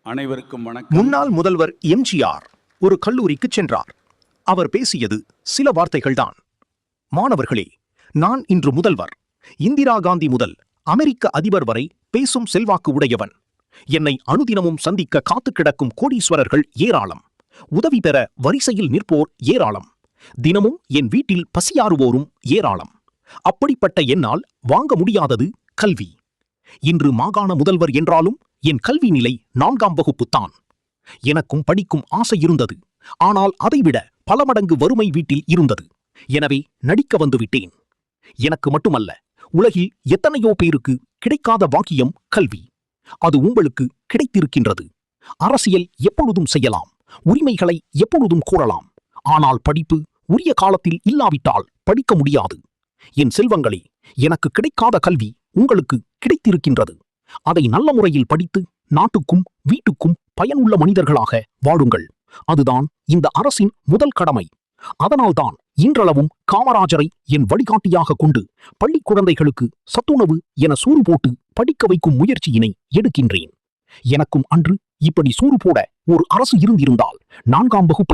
அனைவருக்கும் வணக்கம். முன்னாள் முதல்வர் எம்ஜிஆர் ஒரு கல்லூரிக்கு சென்றார். அவர் பேசியது சில வார்த்தைகள்தான். மாணவர்களே, நான் இன்று முதல்வர். இந்திரா காந்தி முதல் அமெரிக்க அதிபர் வரை பேசும் செல்வாக்கு உடையவன். என்னை அனுதினமும் சந்திக்க காத்து கிடக்கும் கோடீஸ்வரர்கள் ஏராளம். உதவி பெற வரிசையில் நிற்போர் ஏராளம். தினமும் என் வீட்டில் பசியாறுவோரும் ஏராளம். அப்படிப்பட்ட என்னால் வாங்க முடியாதது கல்வி. இன்று மாகாண முதல்வர் என்றாலும் என் கல்வி நிலை 4ஆம் வகுப்புத்தான். எனக்கும் படிக்கும் ஆசை இருந்தது. ஆனால் அதைவிட பல மடங்கு வறுமை வீட்டில் இருந்தது. எனவே நடிக்க வந்துவிட்டேன். எனக்கு மட்டுமல்ல, உலகில் எத்தனையோ பேருக்கு கிடைக்காத பாக்கியம் கல்வி. அது உங்களுக்கு கிடைத்திருக்கின்றது. அரசியல் எப்பொழுதும் செய்யலாம், உரிமைகளை எப்பொழுதும் கோரலாம். ஆனால் படிப்பு உரிய காலத்தில் இல்லாவிட்டால் படிக்க முடியாது. என் செல்வங்களே, எனக்கு கிடைக்காத கல்வி உங்களுக்கு கிடைத்திருக்கின்றது. அதை நல்ல முறையில் படித்து நாட்டுக்கும் வீட்டுக்கும் பயனுள்ள மனிதர்களாக வாழுங்கள். அதுதான் இந்த அரசின் முதல் கடமை. அதனால்தான் இன்றளவும் காமராஜரை என் வழிகாட்டியாக கொண்டு பள்ளி குழந்தைகளுக்கு சத்துணவு என சோறு போட்டு படிக்க வைக்கும் முயற்சியினை எடுக்கின்றேன். எனக்கும் அன்று இப்படி சோறு போட ஒரு அரசு இருந்திருந்தால் 4ஆம் வகுப்பை